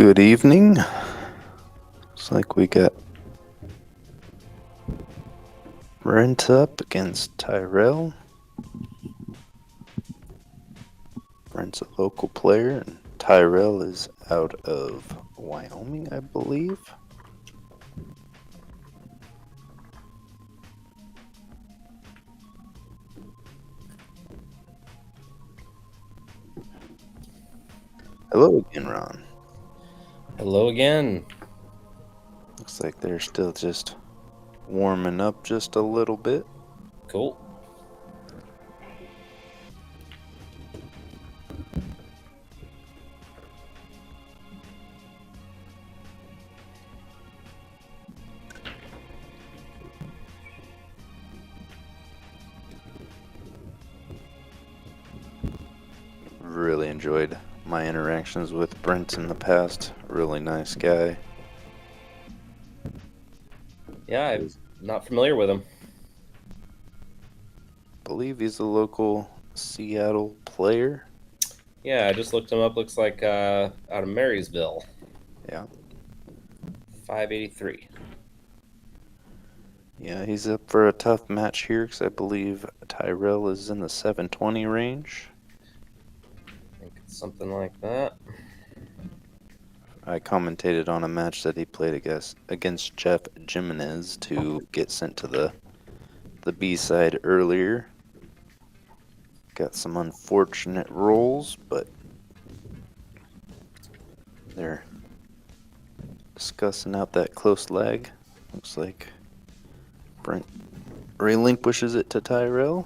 Good evening. Looks like we got BRENT up against TYREL. BRENT's a local player, and TYREL is out of Wyoming, I believe. Hello again, Ron. Hello again. Looks like they're still just warming up just a little bit. Cool. Really enjoyed my interactions with BRENT in the past. Really nice guy. Yeah, I'm not familiar with him. Believe he's a local Seattle player. Yeah, I just looked him up. Looks like out of Marysville. Yeah. 583. Yeah, he's up for a tough match here because I believe TYREL is in the 720 range. I think it's something like that. I commentated on a match that he played against Jeff Jimenez to get sent to the B side earlier. Got some unfortunate rolls, but they're discussing out that close leg. Looks like BRENT relinquishes it to TYREL.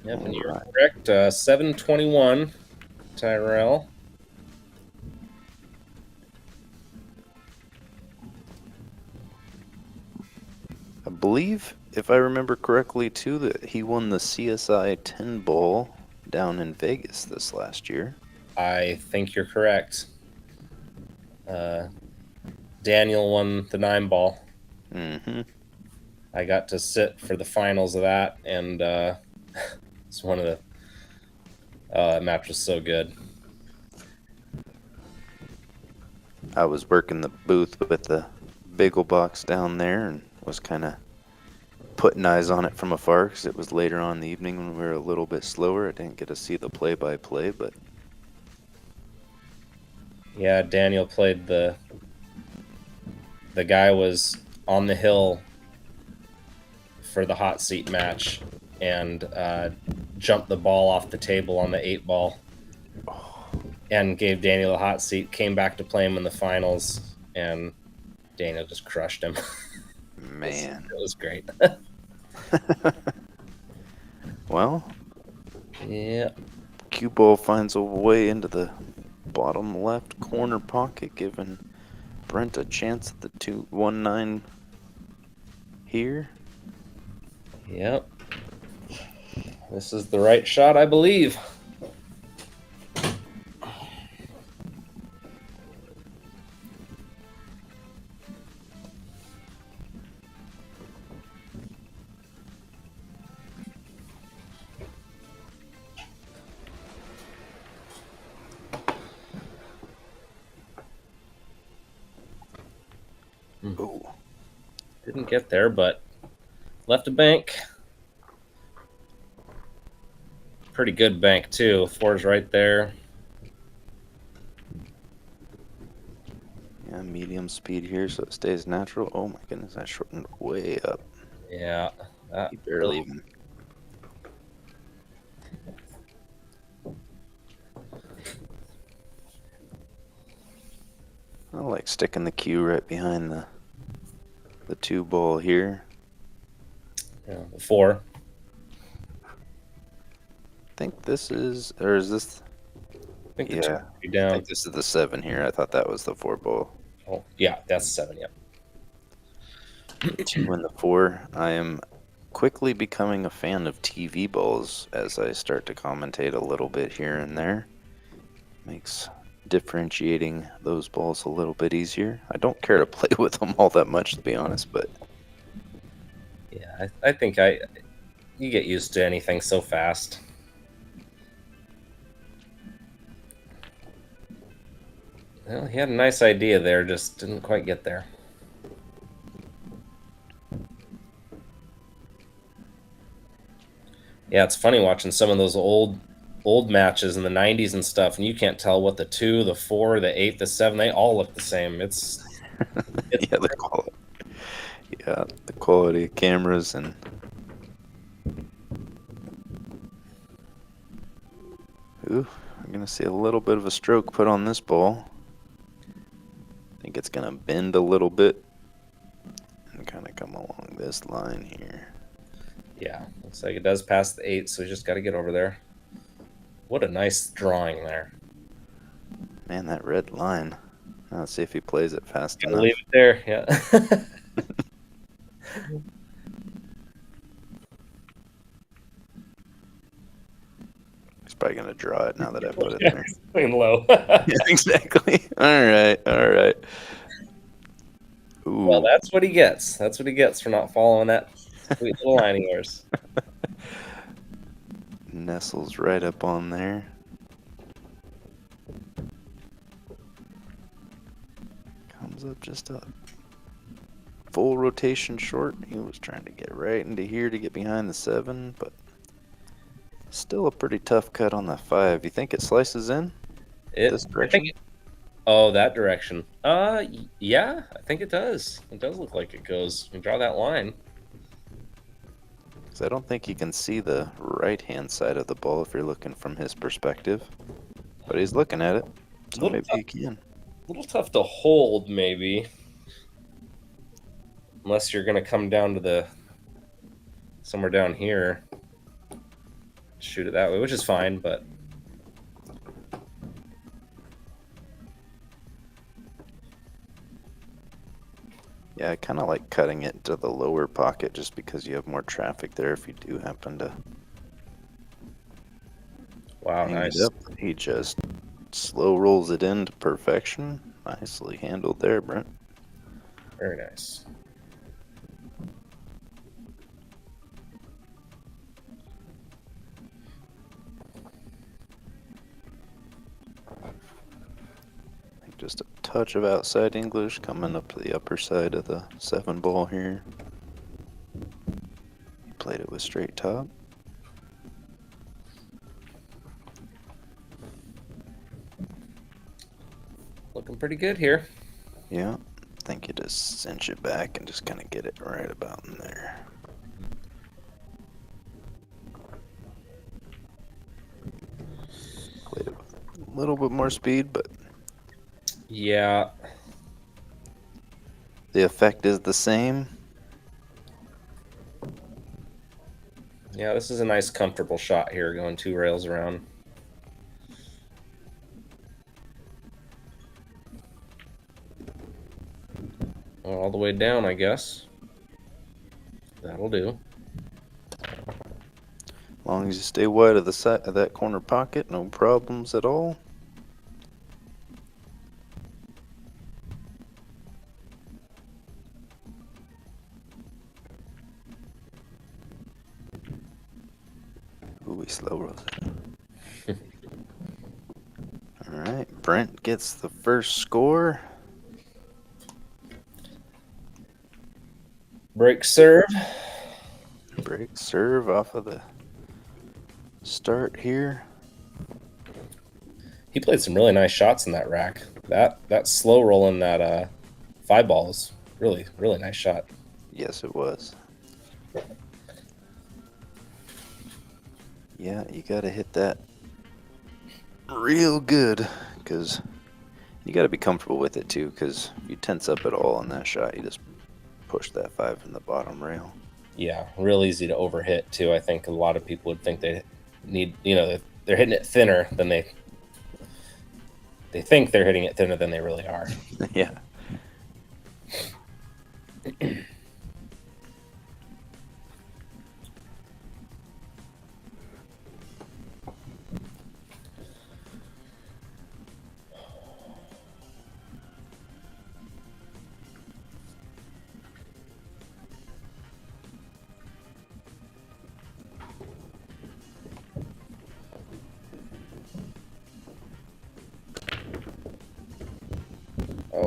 Yep, and you're correct. 721, TYREL. I believe, if I remember correctly, too, that he won the CSI 10 Bowl down in Vegas this last year. I think you're correct. Daniel won the 9-ball. Mm-hmm. I got to sit for the finals of that, and it's one of the match was so good. I was working the booth with the bagel box down there and was kind of putting eyes on it from afar because it was later on in the evening when we were a little bit slower. I didn't get to see the play-by-play, but Yeah, Daniel played the guy was on the hill for the hot seat match and jumped the ball off the table on the 8-ball and gave Daniel a hot seat, came back to play him in the finals, and Daniel just crushed him. man. It was great. Well, Yeah. cue ball finds a way into the bottom left corner pocket, giving BRENT a chance at the 2-1-9 here. Yep. This is the right shot, I believe. Ooh. Didn't get there, but left a bank. Pretty good bank, too. 4's right there. Yeah, medium speed here, so it stays natural. Oh my goodness, I shortened way up. Yeah. He barely even. I like sticking the cue right behind the 2 ball here. Yeah, 4. I think this is, or is this? I think the Yeah, 2 would be down. I think this is the 7 here. I thought that was the 4 ball. Oh, yeah, that's 7, yep. The 2 and the 4. I am quickly becoming a fan of TV balls as I start to commentate a little bit here and there. Makes differentiating those balls a little bit easier. I don't care to play with them all that much, to be honest, but Yeah, I think you get used to anything so fast. Well, he had a nice idea there, just didn't quite get there. Yeah, it's funny watching some of those old matches in the 90s and stuff, and you can't tell what the 2, the 4, the 8, the 7, they all look the same. It's Yeah, the quality of cameras and ooh, I'm gonna see a little bit of a stroke put on this ball. I think it's gonna bend a little bit and kind of come along this line here. Yeah, looks like it does pass the 8, so we just got to get over there. What a nice drawing there. Man, that red line. Let's see if he plays it fast Gonna enough. leave it there, yeah. He's probably gonna draw it now that I put it there. Swing low. Yeah, exactly. All right. Ooh. Well, that's what he gets. That's what he gets for not following that sweet little line of yours. Nestles right up on there. Comes up just a full rotation short. He was trying to get right into here to get behind the 7, but still a pretty tough cut on the 5. You think it slices in this direction? Oh, that direction. Yeah, I think it does. It does look like it goes. You draw that line. Because I don't think you can see the right-hand side of the ball if you're looking from his perspective. But he's looking at it, so maybe he can. A little tough to hold, maybe. Unless you're going to come down to the... somewhere down here. Shoot it that way, which is fine, but... Yeah, I kind of like cutting it to the lower pocket just because you have more traffic there if you do happen to wow, hang nice. it up. He just slow rolls it into perfection. Nicely handled there, Brent. Very nice. Just a touch of outside English coming up to the upper side of the 7 ball here. He played it with straight top. Looking pretty good here. Yeah, I think you just cinch it back and just kind of get it right about in there. Played it with a little bit more speed, but yeah, the effect is the same. Yeah, this is a nice, comfortable shot here, going 2 rails around. All the way down, I guess. That'll do. As long as you stay wide of the side of that corner pocket, no problems at all. Ooh, he slow rolls it. All right, Brent gets the first score. Break serve. Break serve off of the start here. He played some really nice shots in that rack. That slow roll in that 5 ball is really, really nice shot. Yes, it was. Yeah, you got to hit that real good because you got to be comfortable with it too, because if you tense up at all on that shot, you just push that 5 in the bottom rail. Yeah, real easy to overhit too. I think a lot of people would think they need, they're hitting it thinner than they think they're hitting it thinner than they really are. Yeah.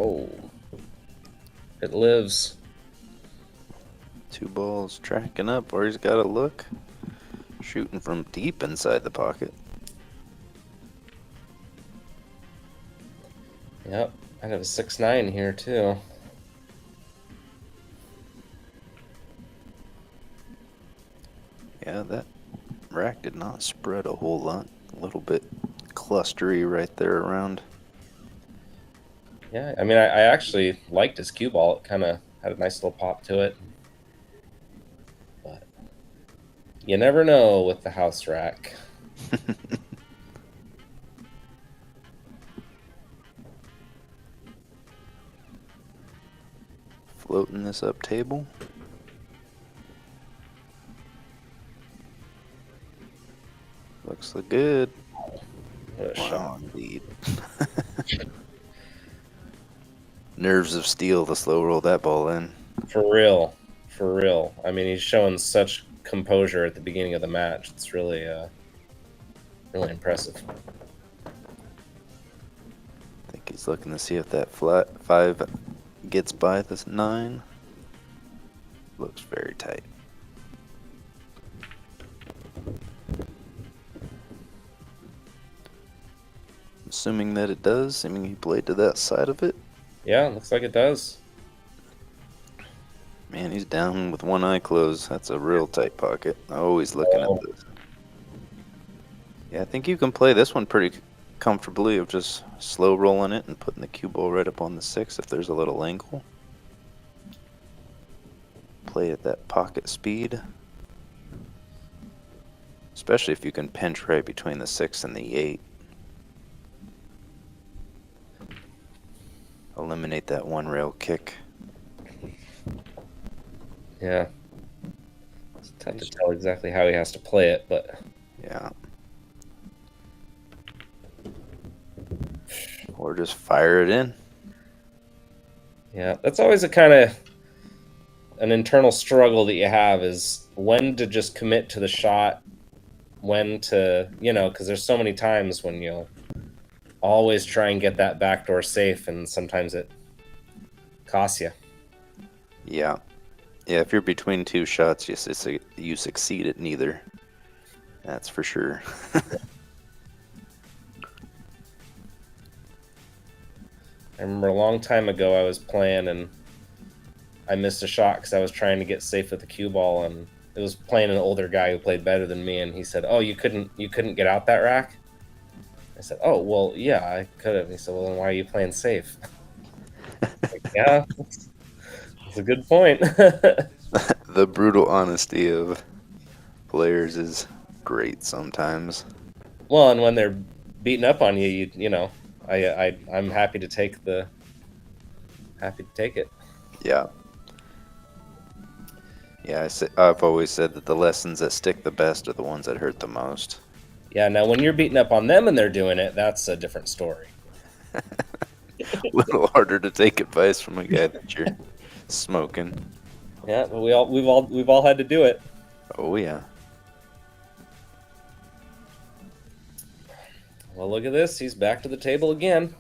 Oh, it lives. 2 balls tracking up where he's got to look. Shooting from deep inside the pocket. Yep, I got a 6-9 here too. Yeah, that rack did not spread a whole lot. A little bit clustery right there around. Yeah, I mean, I actually liked his cue ball. It kind of had a nice little pop to it. But you never know with the house rack. Floating this up table. Looks good. What a shot. Indeed. Nerves of steel to slow roll that ball in. For real. For real. I mean, he's showing such composure at the beginning of the match. It's really, really impressive. I think he's looking to see if that flat 5 gets by this 9. Looks very tight. Assuming that it does, assuming he played to that side of it. Yeah, looks like it does. Man, he's down with one eye closed. That's a real tight pocket. Always looking at this. Yeah, I think you can play this one pretty comfortably of just slow rolling it and putting the cue ball right up on the 6 if there's a little angle. Play at that pocket speed. Especially if you can pinch right between the 6 and the 8. Eliminate that one rail kick. Yeah. It's tough to tell exactly how he has to play it, but... Yeah. Or just fire it in. Yeah, that's always a kind of an internal struggle that you have, is when to just commit to the shot, when to, you know, because there's so many times when you'll always try and get that backdoor safe, and sometimes it costs you. Yeah. Yeah, if you're between 2 shots, you succeed at neither. That's for sure. I remember a long time ago I was playing and I missed a shot because I was trying to get safe with the cue ball, and it was playing an older guy who played better than me, and he said, "Oh, you couldn't get out that rack?" I said, "Oh, well, yeah, I could have." He said, "Well, then why are you playing safe?" Like, yeah, that's a good point. The brutal honesty of players is great sometimes. Well, and when they're beating up on you, you know, I'm happy to take it. Yeah. Yeah, I've always said that the lessons that stick the best are the ones that hurt the most. Yeah, now when you're beating up on them and they're doing it, that's a different story. A little harder to take advice from a guy that you're smoking. Yeah, but we've all had to do it. Oh yeah. Well, look at this. He's back to the table again.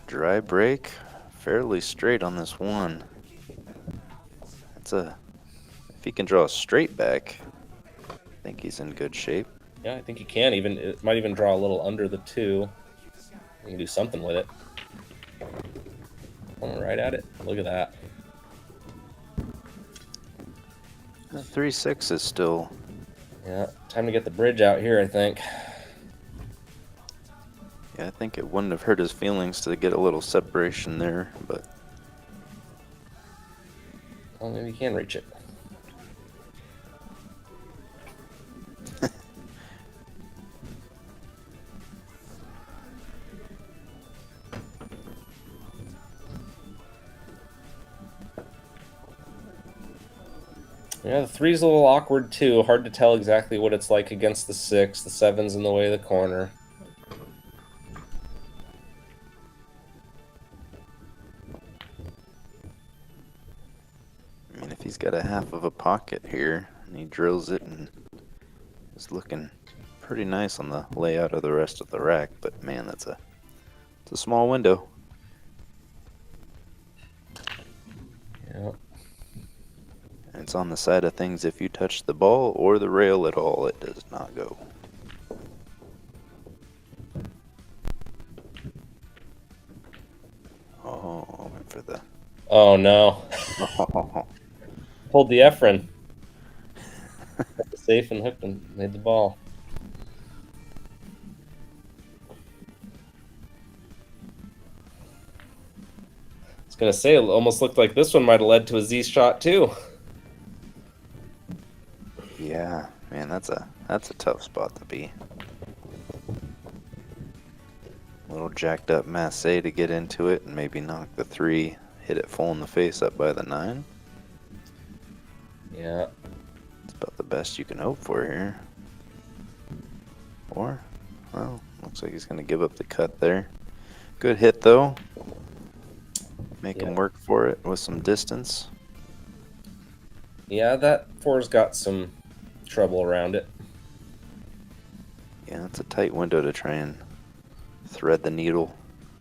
Dry break, fairly straight on this one. If he can draw a straight back, I think he's in good shape. Yeah, I think he can. It might even draw a little under the 2. You can do something with it. Going right at it. Look at that. The 3-6 is still. Yeah, time to get the bridge out here, I think. Yeah, I think it wouldn't have hurt his feelings to get a little separation there, but. Well, maybe he can reach it. Yeah, the 3's a little awkward too. Hard to tell exactly what it's like against the 6. The 7's in the way of the corner. I mean, if he's got a half of a pocket here, and he drills it, and it's looking pretty nice on the layout of the rest of the rack, but man, it's a small window. Brent's on the side of things. If you touch the ball or the rail at all, it does not go. Oh, went for the... Oh, no. Pulled the Efren. Safe and hooked and made the ball. I was going to say, it almost looked like this one might have led to a Z shot, too. Yeah, man, that's a tough spot to be. A little jacked up Masse to get into it and maybe knock the 3, hit it full in the face up by the 9. Yeah. It's about the best you can hope for here. Or, well, looks like he's going to give up the cut there. Good hit, though. Make him work for it with some distance. Yeah, that 4's got some trouble around it. Yeah, it's a tight window to try and thread the needle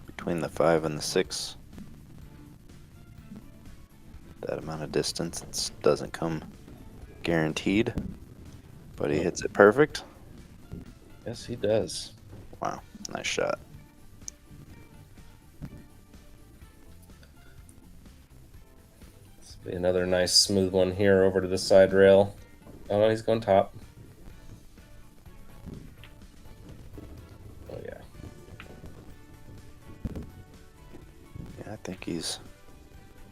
between the 5 and the 6. That amount of distance doesn't come guaranteed, but he hits it perfect. Yes, he does. Wow, nice shot. This will be another nice smooth one here over to the side rail. Oh, no, he's going top. Oh, yeah. Yeah, I think he's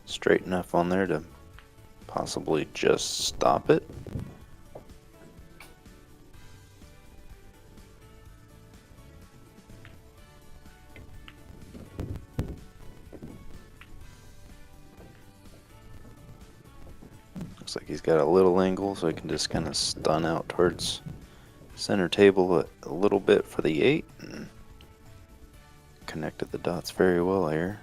straight enough on there to possibly just stop it. Looks like he's got a little angle, so he can just kind of stun out towards center table a little bit for the 8 and connected the dots very well here.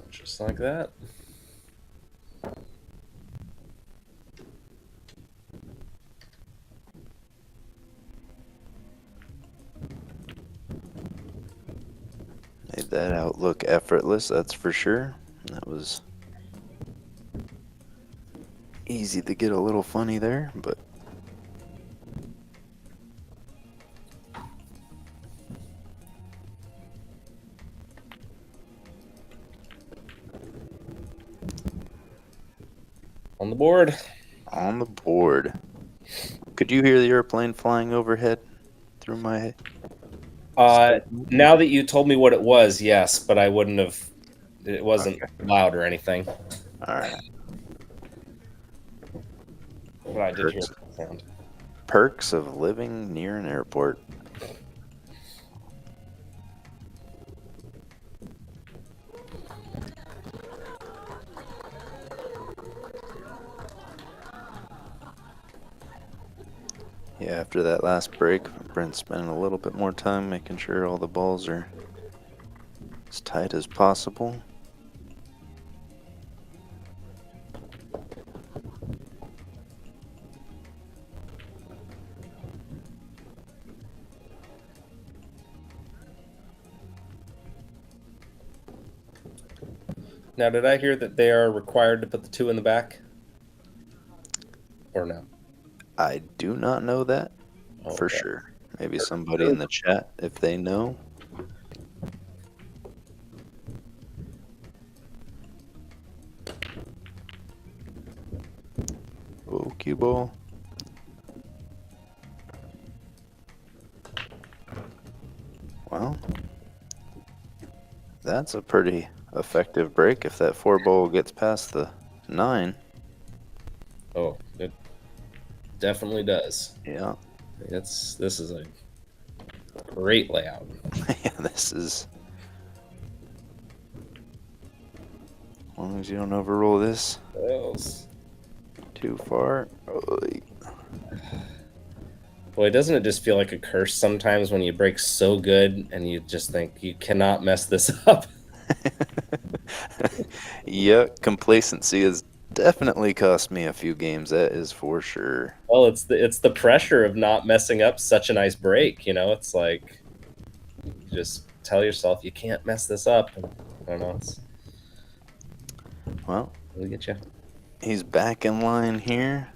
Just like that. Made that out look effortless, that's for sure. That was easy to get a little funny there, but on the board. On the board. Could you hear the airplane flying overhead through my head? Now that you told me what it was, yes, but I wouldn't have. It wasn't loud or anything. All right. But I did hear the sound. Perks of living near an airport. Yeah, after that last break, Brent's spending a little bit more time making sure all the balls are as tight as possible. Now, did I hear that they are required to put the 2 in the back? Or no? I do not know that for sure. Maybe somebody in the chat, if they know. Oh, cue ball. Well, that's a pretty effective break if that 4 ball gets past the 9. Oh, it definitely does. Yeah. This is a great layout. Yeah, this is... As long as you don't overrule this too far. Boy, doesn't it just feel like a curse sometimes when you break so good and you just think you cannot mess this up? Yeah, complacency is definitely cost me a few games, that is for sure. Well, it's the pressure of not messing up such a nice break. It's like you just tell yourself you can't mess this up. And I don't know. Well, It'll get you. he's back in line here.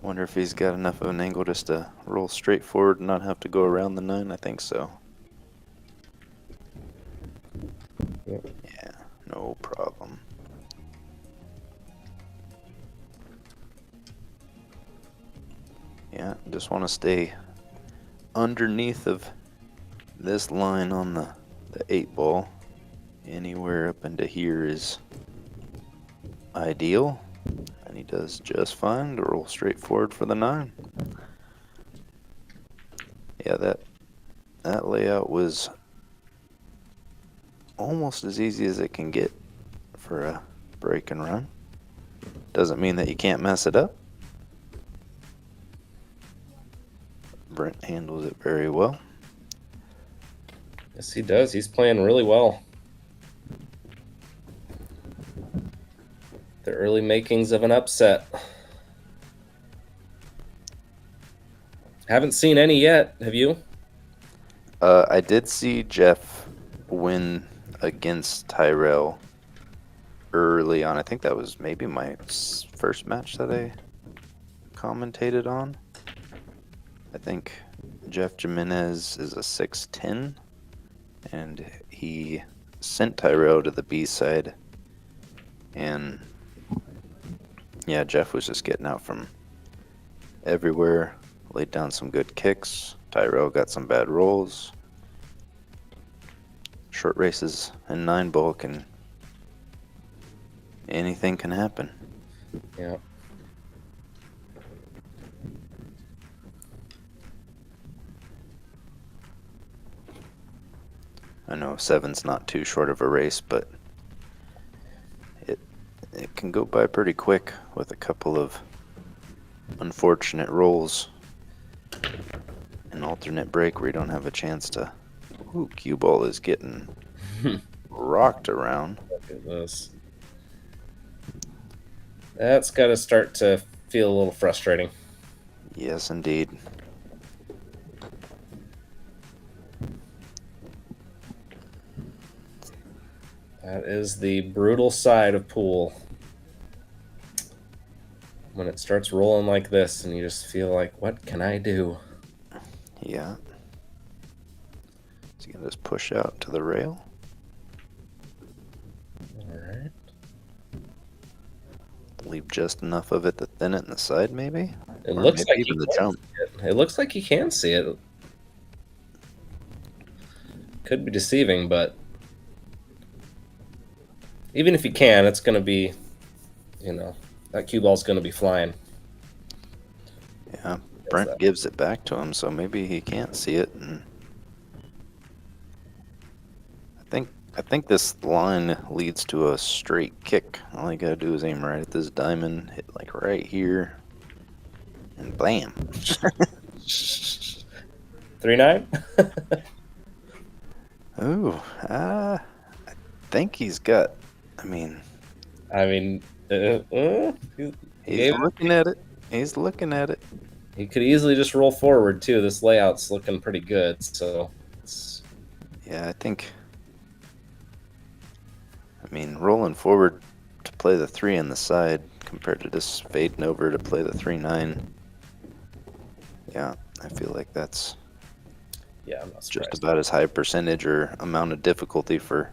Wonder if he's got enough of an angle just to roll straight forward and not have to go around the 9. I think so. Yep. Yeah, no problem. Yeah, just want to stay underneath of this line on the 8 ball. Anywhere up into here is ideal. And he does just fine to roll straight forward for the 9. Yeah, that layout was almost as easy as it can get for a break and run. Doesn't mean that you can't mess it up. Brent handles it very well. Yes, he does. He's playing really well. The early makings of an upset. Haven't seen any yet. Have you? I did see Jeff win against TYREL early on. I think that was maybe my first match that I commentated on. I think Jeff Jimenez is a 6'10", and he sent TYREL to the B side. And yeah, Jeff was just getting out from everywhere, laid down some good kicks. TYREL got some bad rolls. Short races and 9 ball anything can happen. Yeah. I know 7's not too short of a race, but it can go by pretty quick with a couple of unfortunate rolls. An alternate break where you don't have a chance to... Ooh, cue ball is getting rocked around. Look at this. That's got to start to feel a little frustrating. Yes, indeed. That is the brutal side of pool. When it starts rolling like this and you just feel like, what can I do? Yeah. Is he going to just push out to the rail? All right. Leave just enough of it to thin it in the side, maybe? It Or looks maybe like even he the can jump. see it. It looks like he can see it. Could be deceiving, but even if he can, it's going to be, that cue ball's going to be flying. Yeah, Brent gives it back to him, so maybe he can't see it. And I think this line leads to a straight kick. All you gotta do is aim right at this diamond, hit like right here, and bam. 3-9? Ooh, I think he's got. He's looking at it. He's looking at it. He could easily just roll forward too. This layout's looking pretty good, so yeah, I think. Rolling forward to play the 3 on the side compared to just fading over to play the 3-9. Yeah, I feel like that's I'm not surprised. just about as high percentage or amount of difficulty for.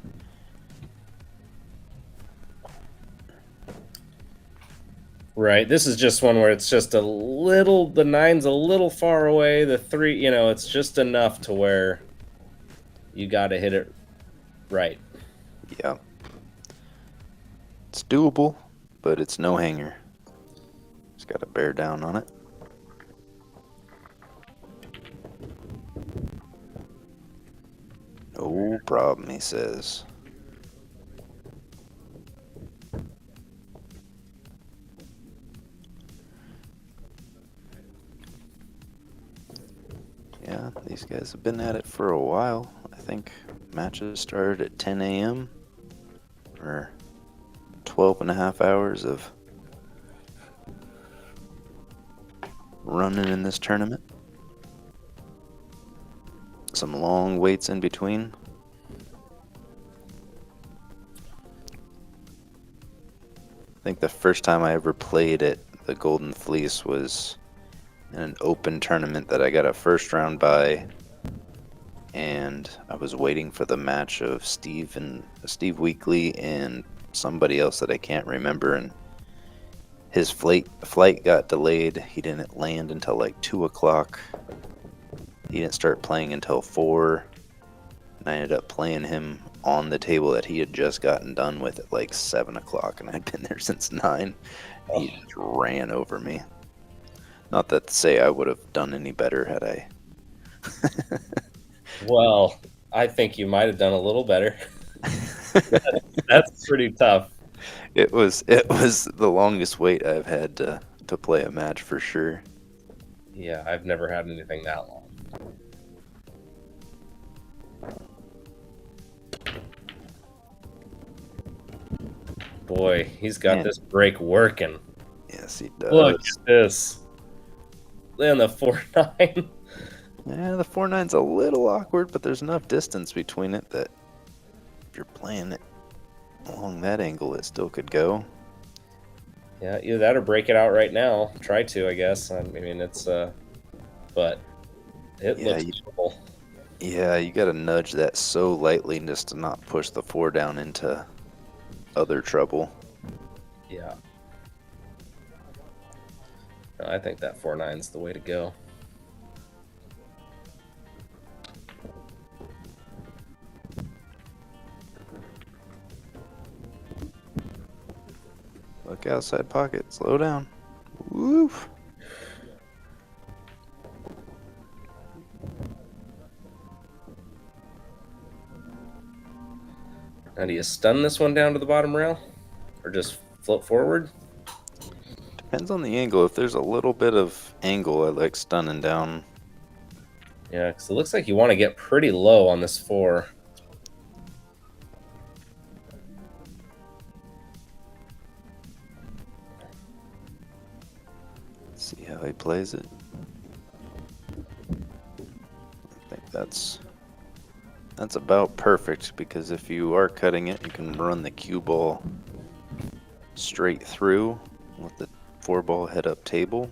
Right, this is just one where it's just a little, the 9's a little far away, the 3, it's just enough to where you got to hit it right. Yeah. It's doable, but it's no hanger. Just got to bear down on it. No problem, he says. Yeah, these guys have been at it for a while. I think matches started at 10 a.m. or 12 and a half hours of running in this tournament. Some long waits in between. I think the first time I ever played at the Golden Fleece was in an open tournament that I got a first round bye, and I was waiting for the match of Steve Weekly and somebody else that I can't remember, and his flight got delayed. He didn't land until like 2 o'clock. He didn't start playing until 4. And I ended up playing him on the table that he had just gotten done with at like 7 o'clock, and I'd been there since 9. He just ran over me. Not that to say I would have done any better had I. Well, I think you might have done a little better. That's pretty tough. It was the longest wait I've had to play a match for sure. Yeah, I've never had anything that long. Boy, he's got this break working. Yes, he does. Look at this. And the 4-9. Yeah, the 4-9's a little awkward, but there's enough distance between it that if you're playing it along that angle, it still could go. Yeah, either that or break it out right now. Try to, I guess. I mean, it's but it looks doable. Yeah, you got to nudge that so lightly just to not push the 4 down into other trouble. Yeah. No, I think that 4-9's the way to go. Look outside pocket. Slow down. Woof. Now, do you stun this one down to the bottom rail? Or just float forward? Depends on the angle. If there's a little bit of angle, I like stunning down. Yeah, because it looks like you want to get pretty low on this 4. See how he plays it. I think that's about perfect, because if you are cutting it, you can run the cue ball straight through with the 4-ball head up table.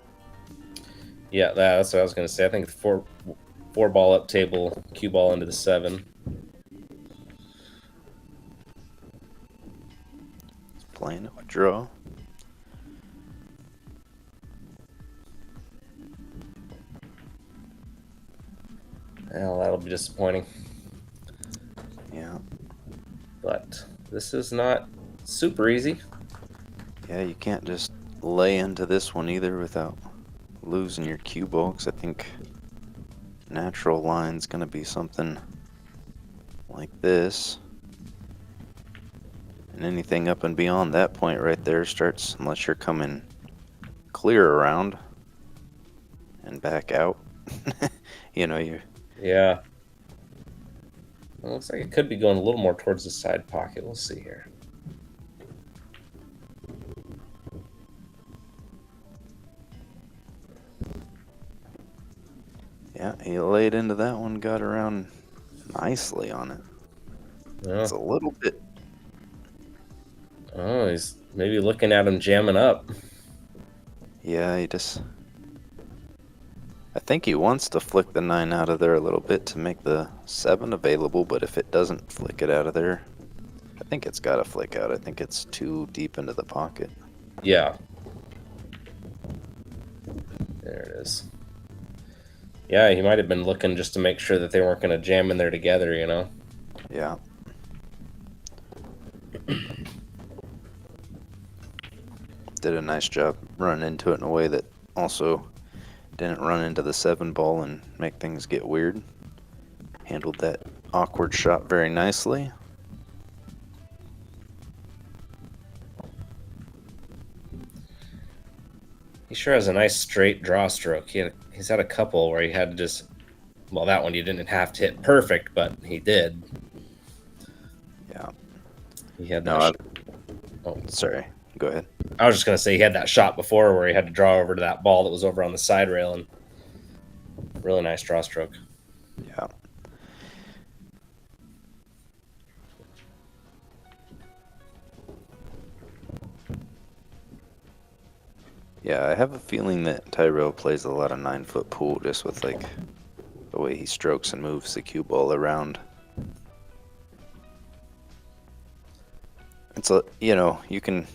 Yeah, that's what I was going to say. I think 4-ball up table, cue ball into the 7. It's playing it with draw. Well, that'll be disappointing. Yeah. But this is not super easy. Yeah, you can't just lay into this one either without losing your cue ball, because I think natural line's going to be something like this. And anything up and beyond that point right there starts, unless you're coming clear around and back out. You know, you. Yeah. It looks like it could be going a little more towards the side pocket. We'll see here. Yeah, he laid into that one, got around nicely on it. Yeah. It's a little bit. Oh, he's maybe looking at him jamming up. Yeah, I think he wants to flick the 9 out of there a little bit to make the 7 available, but if it doesn't flick it out of there, I think it's got to flick out. I think it's too deep into the pocket. Yeah. There it is. Yeah, he might have been looking just to make sure that they weren't going to jam in there together, you know? Yeah. Did a nice job running into it in a way that also didn't run into the 7-ball and make things get weird. Handled that awkward shot very nicely. He sure has a nice straight draw stroke. He's had a couple where he had to just... Well, that one you didn't have to hit perfect, but he did. Yeah. He had No, that Oh, Sorry, go ahead. I was just gonna say he had that shot before where he had to draw over to that ball that was over on the side rail, and really nice draw stroke. Yeah. Yeah, I have a feeling that TYREL plays a lot of 9-foot pool just with like the way he strokes and moves the cue ball around. It's a, you can,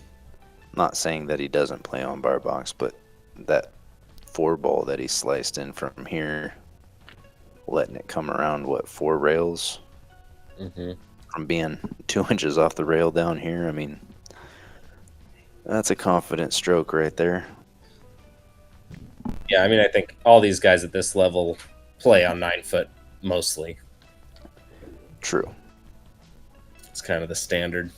not saying that he doesn't play on bar box, but that 4 ball that he sliced in from here, letting it come around, 4 rails from being 2 inches off the rail down here. I mean, that's a confident stroke right there. Yeah, I mean, I think all these guys at this level play on 9-foot mostly. True. It's kind of the standard.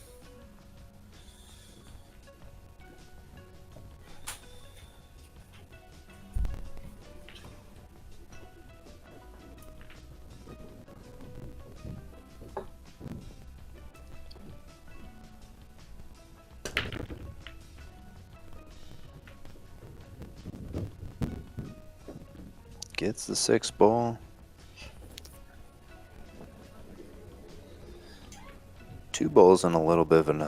Gets the 6 ball. 2 balls in a little bit of an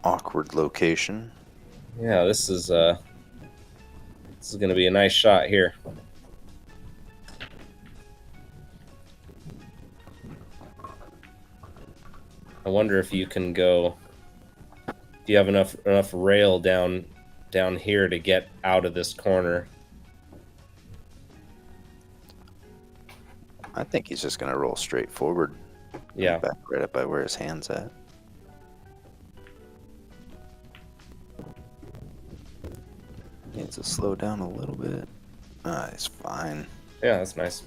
awkward location. Yeah, this is going to be a nice shot here. I wonder if you can go. Do you have enough rail down here to get out of this corner? I think he's just going to roll straight forward. Yeah. Back right up by where his hand's at. Needs to slow down a little bit. He's fine. Yeah, that's nice.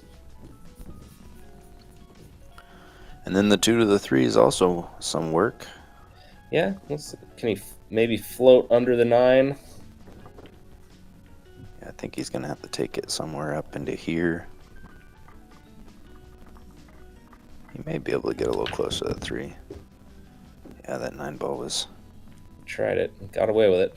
And then the 2 to the 3 is also some work. Yeah, can he maybe float under the 9? Yeah, I think he's going to have to take it somewhere up into here. He may be able to get a little closer to the 3. Yeah, that 9 ball was... Tried it. Got away with it.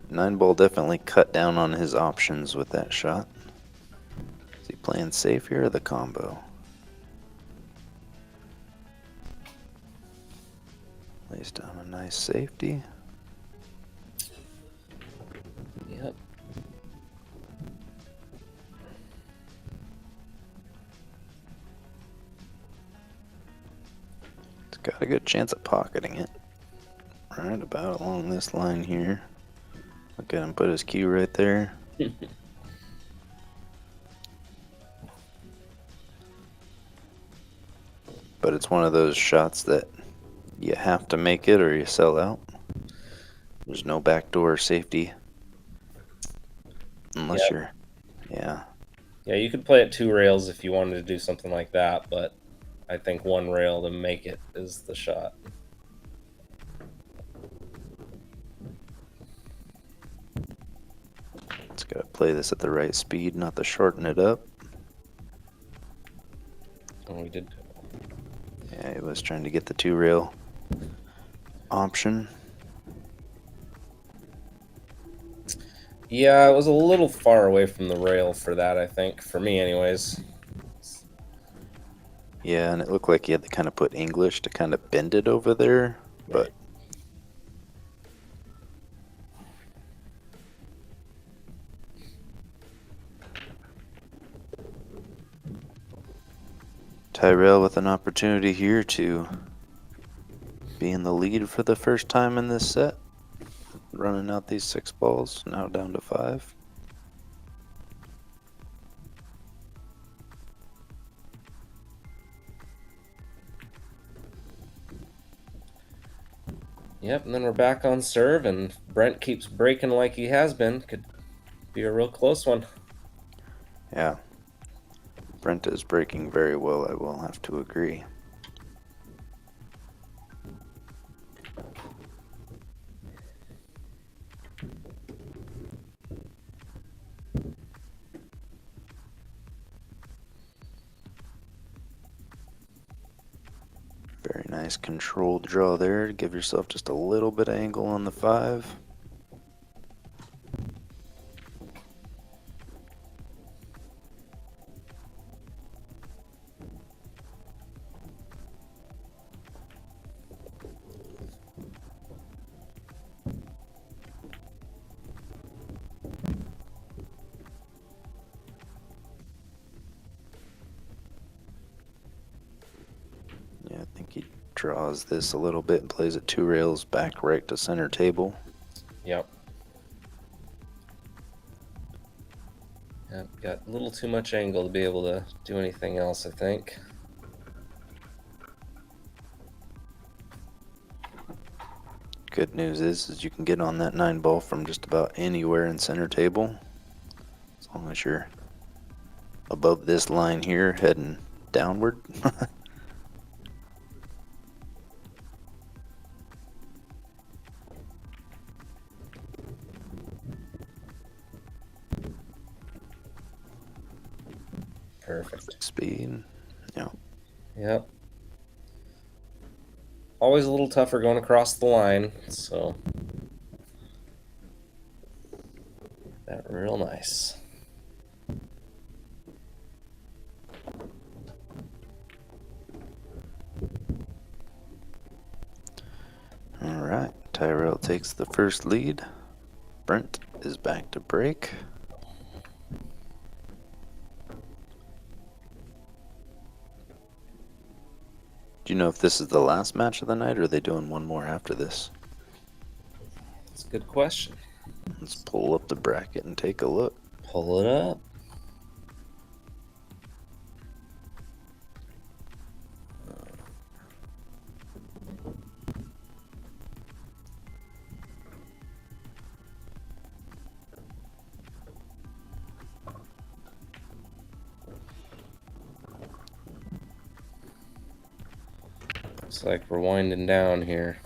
Nine ball definitely cut down on his options with that shot. Is he playing safe here or the combo? Lays down a nice safety. Yep. It's got a good chance of pocketing it. Right about along this line here. Look at him put his cue right there. But it's one of those shots that you have to make it or you sell out. There's no backdoor safety. Unless you're... Yeah. Yeah, you could play at 2 rails if you wanted to do something like that, but I think 1 rail to make it is the shot. It's got to play this at the right speed, not to shorten it up. And we did. Yeah, he was trying to get the 2 rail option. Yeah, it was a little far away from the rail for that, I think. For me, anyways. Yeah, and it looked like he had to kind of put English to kind of bend it over there, but... TYREL with an opportunity here to be in the lead for the first time in this set. Running out these 6 balls, now down to 5. Yep, and then we're back on serve, and Brent keeps breaking like he has been. Could be a real close one. Yeah. Brent is breaking very well, I will have to agree. Nice controlled draw there. Give yourself just a little bit of angle on the 5. Yeah, I think he draws this a little bit and plays it 2 rails back right to center table. Yep. Yep, got a little too much angle to be able to do anything else, I think. Good news is you can get on that 9 ball from just about anywhere in center table. As long as you're above this line here, heading downward. Perfect. Speed. Yeah. Yep. Always a little tougher going across the line, so that real nice. All right. TYREL takes the first lead. BRENT is back to break. Do you know if this is the last match of the night, or are they doing one more after this? That's a good question. Let's pull up the bracket and take a look. Pull it up. Looks like we're winding down here.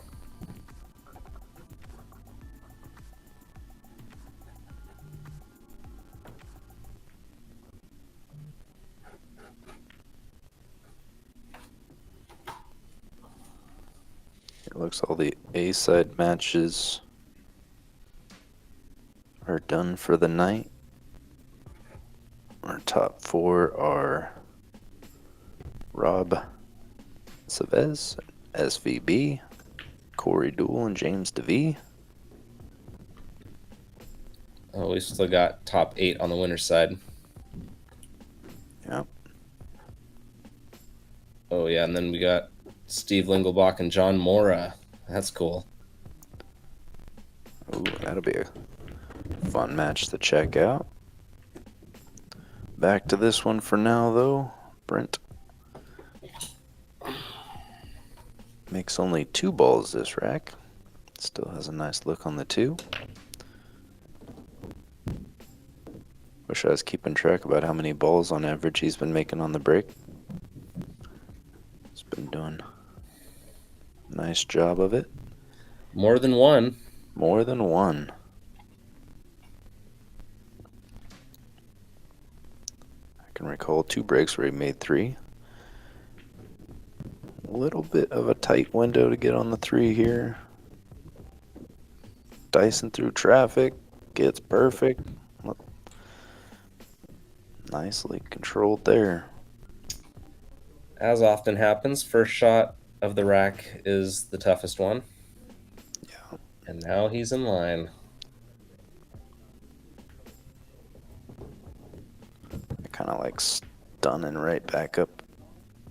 It looks all the A-side matches are done for the night. Our top 4 are Rob Savez, SVB, Corey Dool, and James DeVee. Oh, we still got top 8 on the winner's side. Yep. Oh, yeah, and then we got Steve Lingelbach and John Mora. That's cool. Ooh, that'll be a fun match to check out. Back to this one for now, though. BRENT makes only 2 balls this rack. Still has a nice look on the 2. Wish I was keeping track about how many balls on average he's been making on the break. He's been doing a nice job of it. More than one. More than one. I can recall 2 breaks where he made 3. A little bit of a tight window to get on the 3 here. Dicing through traffic. Gets perfect. Nicely controlled there. As often happens, first shot of the rack is the toughest one. Yeah. And now he's in line. I kind of like stunning right back up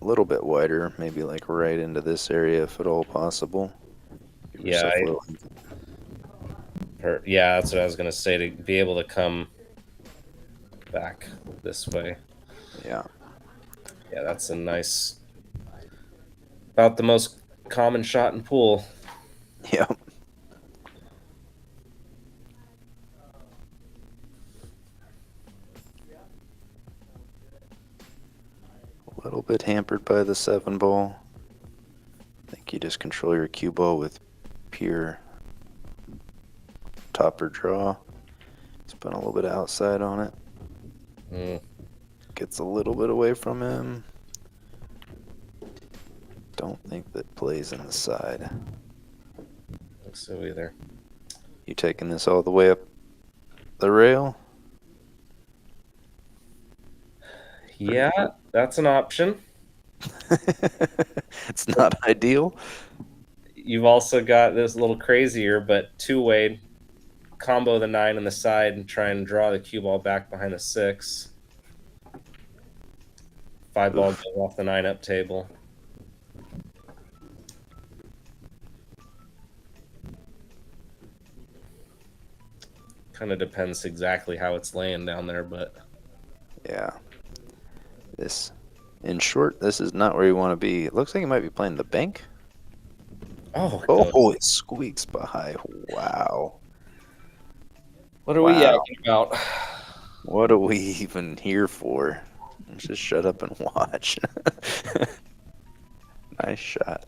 a little bit wider, maybe like right into this area if at all possible. Give Yeah, yourself a little- yeah, that's what I was going to say, to be able to come back this way. Yeah. Yeah, that's a nice, about the most common shot in pool. Yep. A little bit hampered by the 7 ball. I think you just control your cue ball with pure topper draw. Spin a little bit outside on it. Gets a little bit away from him. Don't think that plays in the side. Looks so either. You taking this all the way up the rail? Yeah, that's an option. It's not ideal. You've also got this a little crazier, but two-way combo the 9 on the side and try and draw the cue ball back behind the 6. 5 ball go off the 9 up table. Kind of depends exactly how it's laying down there, but Yeah. This, in short, this is not where you want to be. It looks like you might be playing the bank. Oh, it squeaks by. Wow. What are we yakking about? What are we even here for? Let's just shut up and watch. Nice shot.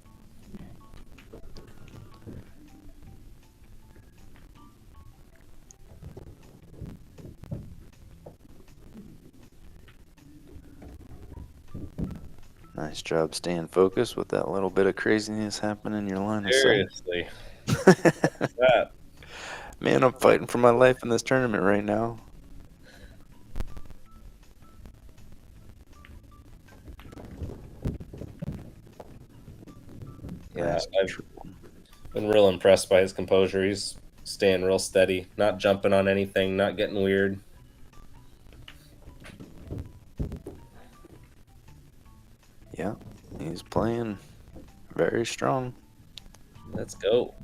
Nice job staying focused with that little bit of craziness happening in your line of sight. Seriously. That. Man, I'm fighting for my life in this tournament right now. Yeah, Nice. I've been real impressed by his composure. He's staying real steady, not jumping on anything, not getting weird. Yeah, he's playing very strong. Let's go.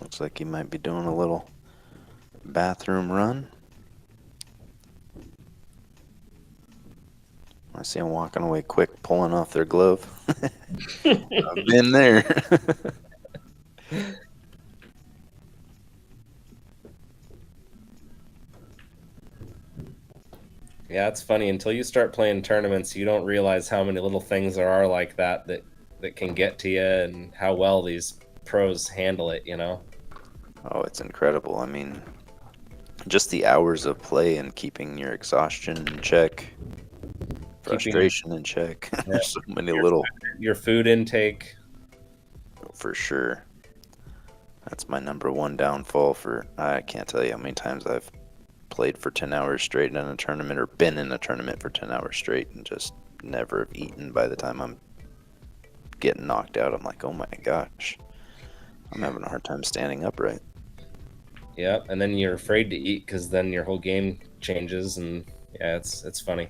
Looks like he might be doing a little bathroom run. I see him walking away quick, pulling off their glove. I've been there. Yeah, it's funny. Until you start playing tournaments, you don't realize how many little things there are like that can get to you and how well these pros handle it, you know? Oh, it's incredible. I mean, just the hours of play and keeping your exhaustion in check, frustration in check. There's so many your food intake. For sure. That's my number one downfall I can't tell you how many times I've played for 10 hours straight in a tournament or been in a tournament for 10 hours straight and just never have eaten. By the time I'm getting knocked out, I'm like, oh my gosh, I'm having a hard time standing upright. Yeah, and then you're afraid to eat because then your whole game changes, and yeah, it's funny.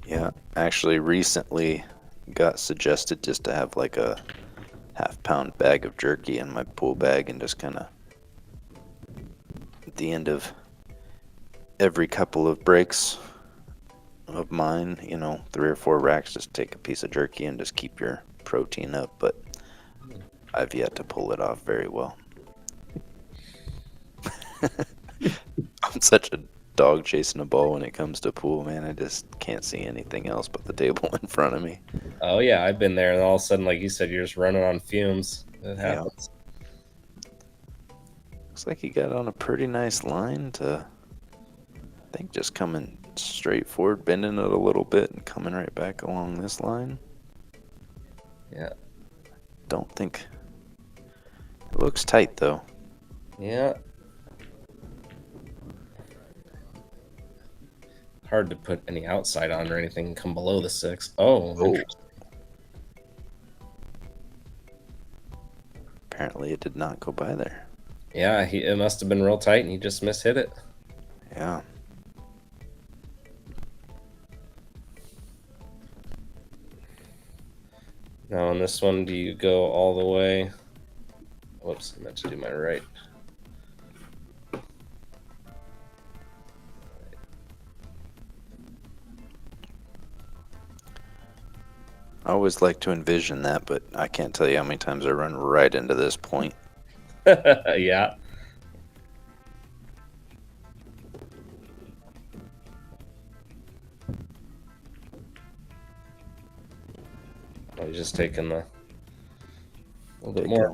Yeah, actually recently got suggested just to have like a half-pound bag of jerky in my pool bag and just kind of at the end of every couple of breaks of mine, 3 or 4 racks, just take a piece of jerky and just keep your protein up, but I've yet to pull it off very well. I'm such a dog chasing a ball when it comes to pool, man. I just can't see anything else but the table in front of me. Oh yeah, I've been there, and all of a sudden, like you said, you're just running on fumes. It happens. Looks like he got on a pretty nice line to, I think, just coming straight forward, bending it a little bit and coming right back along this line. Yeah. Don't think it looks tight though. Yeah. Hard to put any outside on or anything and come below the 6. Oh. Apparently it did not go by there. Yeah, it must have been real tight and he just mishit it. Yeah. Now on this one, do you go all the way? Whoops, I meant to do my right. I always like to envision that, but I can't tell you how many times I run right into this point. Yeah. I was just taking a little bit more.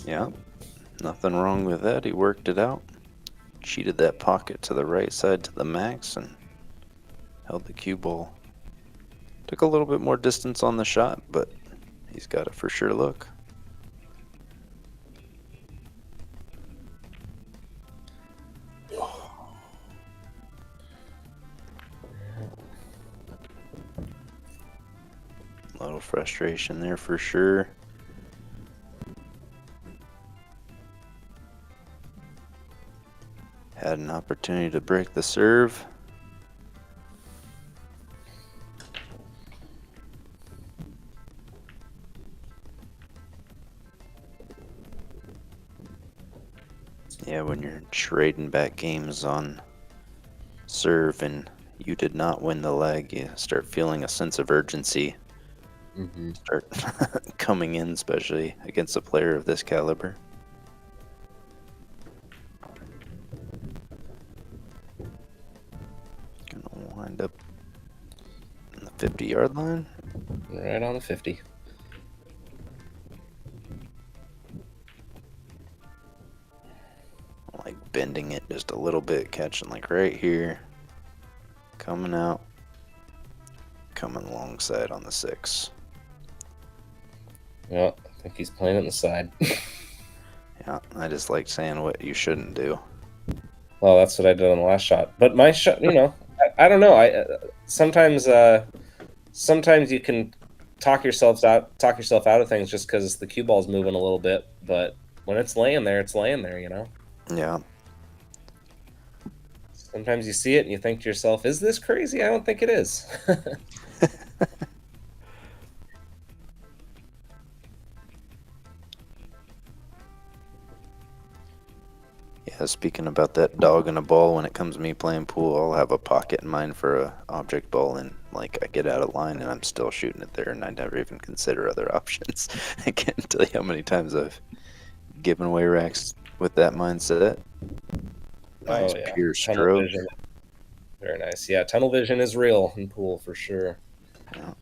Yeah, nothing wrong with that. He worked it out. cheated that pocket to the right side to the max and held the cue ball. Took a little bit more distance on the shot, but he's got it for sure look. A little frustration there for sure. Had an opportunity to break the serve. Yeah, when you're trading back games on serve and you did not win the leg, you start feeling a sense of urgency. Start coming in, especially against a player of this caliber. Gonna wind up on the 50-yard line. Right on the 50. Like bending it just a little bit, catching like right here, coming out, coming alongside on the 6. Yeah, I think he's playing it in the side. Yeah, I just like saying what you shouldn't do. Well, that's what I did on the last shot. But my shot, I don't know. Sometimes you can talk yourself out of things just because the cue ball's moving a little bit. But when it's laying there, it's laying there. Yeah. Sometimes you see it and you think to yourself, "Is this crazy?" I don't think it is. Yeah, speaking about that dog and a ball, when it comes to me playing pool, I'll have a pocket in mind for a object ball, and like I get out of line and I'm still shooting it there, and I never even consider other options. I can't tell you how many times I've given away racks with that mindset. Nice pure Tunnel stroke. vision. Very nice. Yeah, tunnel vision is real in pool for sure. Yeah,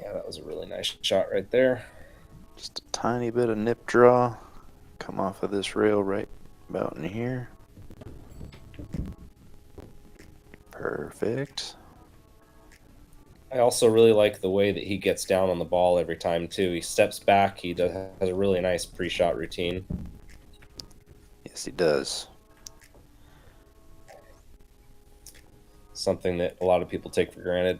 that was a really nice shot right there. Just a tiny bit of nip draw. Come off of this rail right about in here. Perfect. I also really like the way that he gets down on the ball every time too. He steps back. He has a really nice pre-shot routine. Yes, he does. Something that a lot of people take for granted.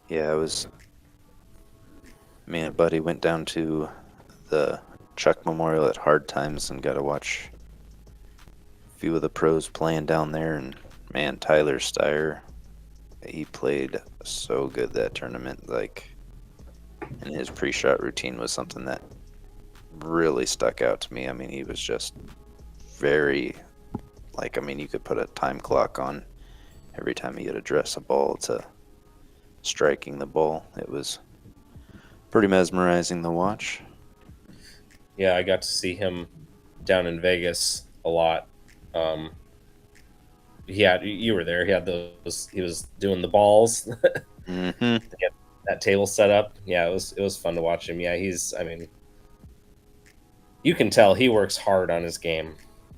Yeah, it was. Me and a buddy went down to the Weir Memorial at Hard Times and got to watch a few of the pros playing down there. And man, Tyler Steyer, he played so good that tournament. Like, and his pre-shot routine was something that really stuck out to me. I mean, he was just very, like, I mean, you could put a time clock on every time he would address a ball to striking the ball. It was pretty mesmerizing to watch. Yeah, I got to see him down in Vegas a lot. You were there. He had those. He was doing the balls. To get that table set up. Yeah, it was fun to watch him. Yeah, I mean, you can tell he works hard on his game.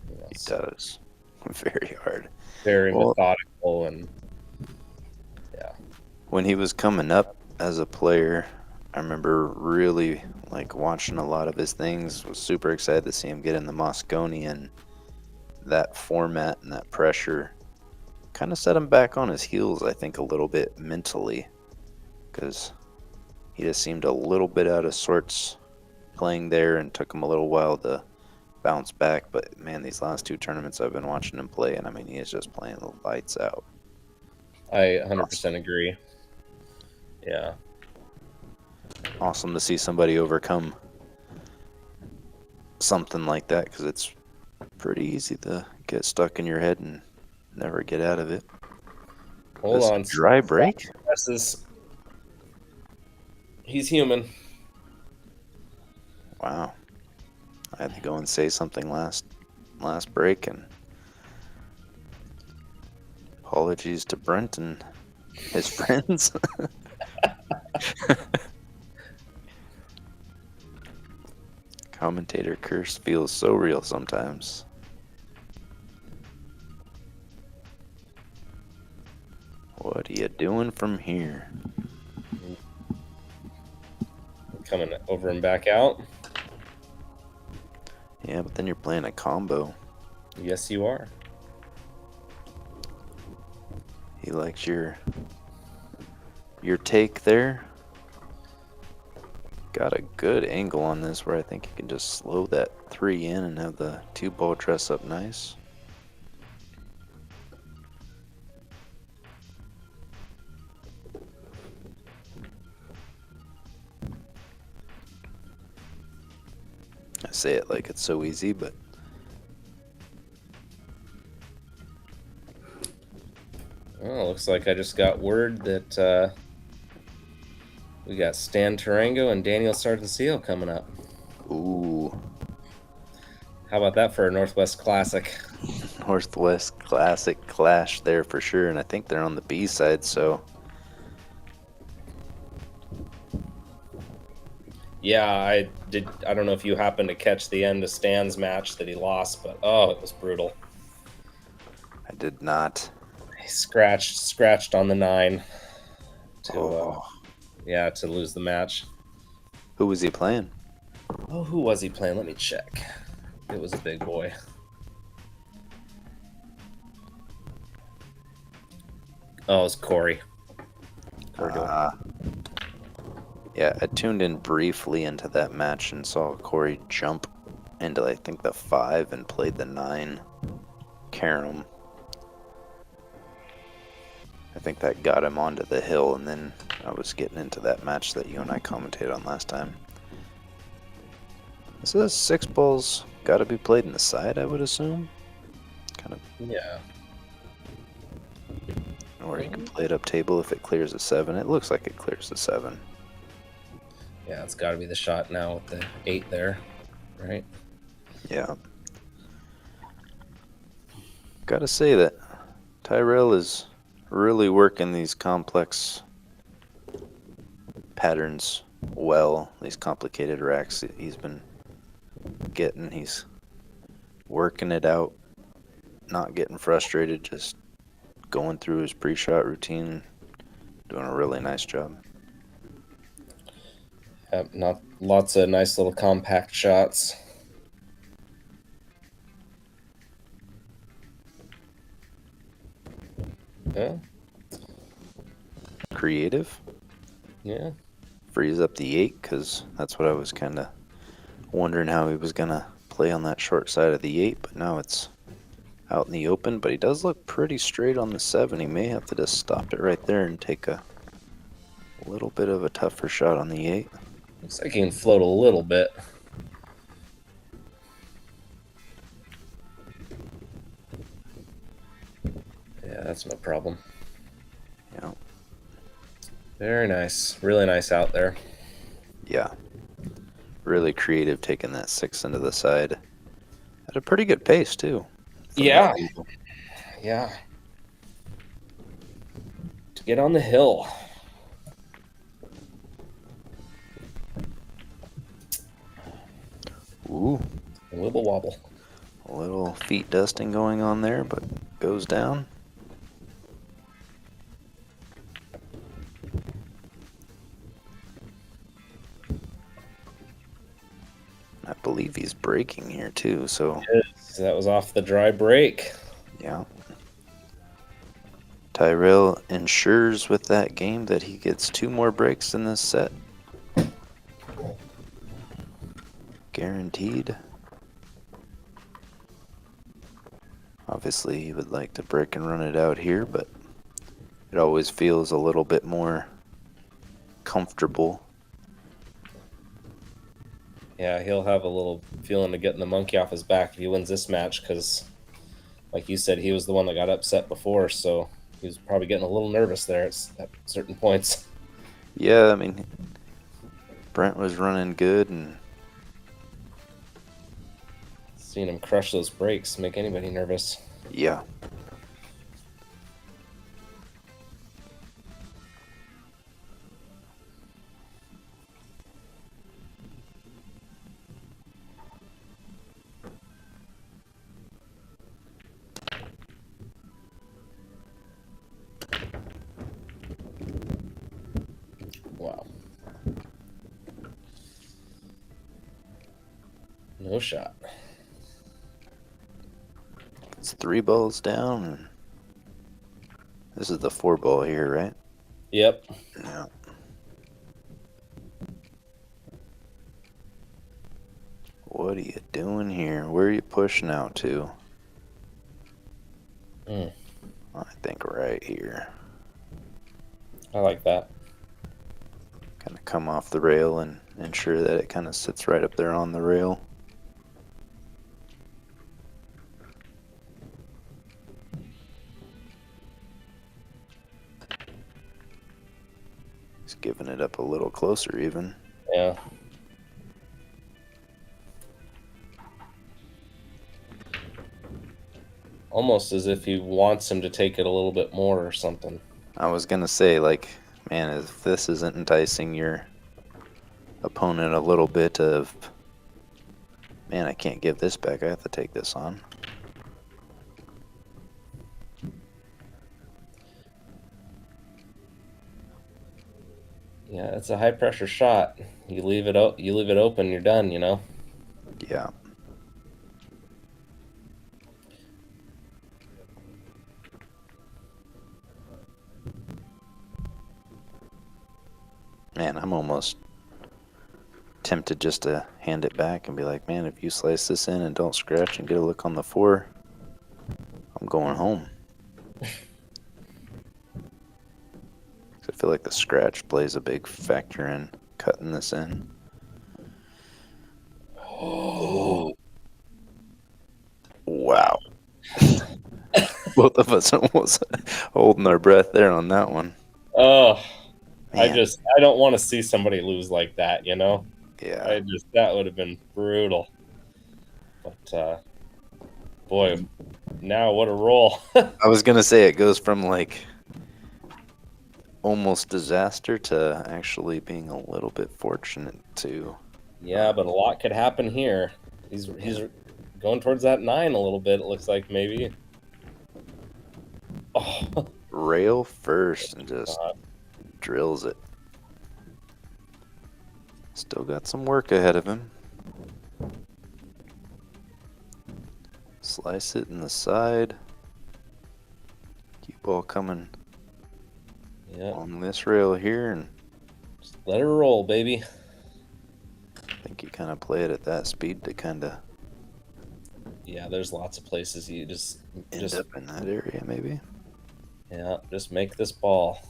He does. Very hard. Very methodical and yeah. When he was coming up as a player, I remember really like watching a lot of his things. Was super excited to see him get in the Moscone, and that format and that pressure kind of set him back on his heels, I think, a little bit mentally, because he just seemed a little bit out of sorts playing there and took him a little while to bounce back. But man, these last 2 tournaments I've been watching him play, and I mean, he is just playing the lights out. I 100% agree. Yeah. Awesome to see somebody overcome something like that, because it's pretty easy to get stuck in your head and never get out of it. Hold on. Dry break? He's human. Wow. I had to go and say something last break, and apologies to Brent and his friends. commentator curse feels so real sometimes. What are you doing from here? Coming over and back out. Yeah, but then you're playing a combo. Yes, you are. He likes your take there. Got a good angle on this where I think you can just slow that 3 in and have the 2 ball dress up nice. I say it like it's so easy, but Well, looks like I just got word that we got Stan Tarango and Daniel Sartencillo coming up. ooh, How about that for a Northwest Classic? Northwest Classic clash there for sure, and I think they're on the B side, so Yeah, I don't know if you happened to catch the end of Stan's match that he lost, but oh, it was brutal. I did not. He scratched on the 9 to to lose the match. Who was he playing? Oh, who was he playing? Let me check. It was a big boy. Oh, it was Corey. Yeah, I tuned in briefly into that match and saw Corey jump into, I think, the 5 and played the 9 carom. I think that got him onto the hill, and then I was getting into that match that you and I commentated on last time. This is 6 balls, got to be played in the side, I would assume. Kind of. Yeah. Or you can play it up table if it clears a 7. It looks like it clears the 7. Yeah, it's got to be the shot now with the 8 there, right? Yeah. Gotta say that TYREL is really working these complex patterns well, these complicated racks that he's been getting. He's working it out, not getting frustrated, just going through his pre-shot routine, doing a really nice job. Not lots of nice little compact shots. Yeah. Creative. Yeah. Frees up the 8, because that's what I was kind of wondering how he was going to play on that short side of the 8, but now it's out in the open. But he does look pretty straight on the 7. He may have to just stop it right there and take a little bit of a tougher shot on the 8. Looks like he can float a little bit. Yeah, that's no problem. Yeah. Very nice. Really nice out there. Yeah. Really creative, taking that 6 into the side at a pretty good pace too. Yeah. Yeah. To get on the hill. Ooh. A wibble wobble. A little feet dusting going on there, but goes down. I believe he's breaking here too, so So that was off the dry break. yeah. TYREL ensures with that game that he gets 2 more breaks in this set. Guaranteed. Obviously, he would like to break and run it out here, but it always feels a little bit more comfortable. Yeah, he'll have a little feeling of getting the monkey off his back if he wins this match, because, like you said, he was the one that got upset before, so he was probably getting a little nervous there at certain points. Yeah, I mean, Brent was running good, and seeing him crush those breaks make anybody nervous. yeah. No shot. It's 3 balls down. And this is the 4 ball here, right? Yep. Yeah. What are you doing here? Where are you pushing out to? I think right here. I like that. Kind of come off the rail and ensure that it kind of sits right up there on the rail. He's giving it up a little closer even. Yeah. Almost as if he wants him to take it a little bit more or something. I was going to say, like, man, if this isn't enticing your opponent a little bit of, man, I can't give this back. I have to take this on. Yeah, it's a high pressure shot. You leave it open, you're done, you know. Yeah. Man, I'm almost tempted just to hand it back and be like, man, if you slice this in and don't scratch and get a look on the 4, I'm going home. I feel like the scratch plays a big factor in cutting this in. Oh. Wow. Both of us almost holding our breath there on that one. Oh, Man. I don't want to see somebody lose like that, you know? Yeah. That would have been brutal. But, boy, now what a roll. I was going to say it goes from like almost disaster to actually being a little bit fortunate too. Yeah, but a lot could happen here. He's going towards that 9 a little bit, it looks like, maybe. Oh. Rail first and just drills it. Still got some work ahead of him. Slice it in the side. Cue ball coming on this rail here, and just let her roll, baby. I think you kind of play it at that speed to kind of. Yeah, there's lots of places you just end up in that area, maybe. Yeah, just make this ball.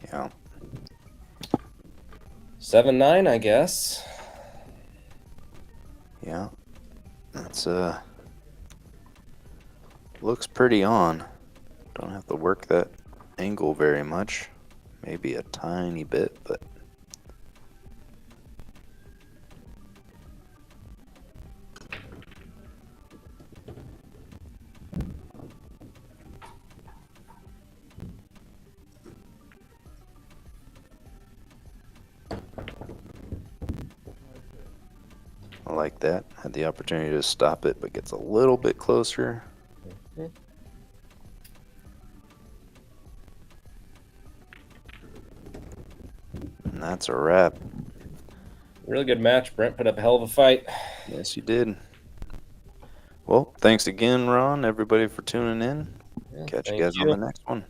Yeah. 7-9, I guess. Yeah. That's looks pretty on. Don't have to work that angle very much. Maybe a tiny bit, but I like that. Had the opportunity to stop it, but gets a little bit closer. And that's a wrap. Really good match. Brent put up a hell of a fight. Yes, you did. Well, thanks again, Ron, everybody, for tuning in. Yeah, Catch you guys on the next one.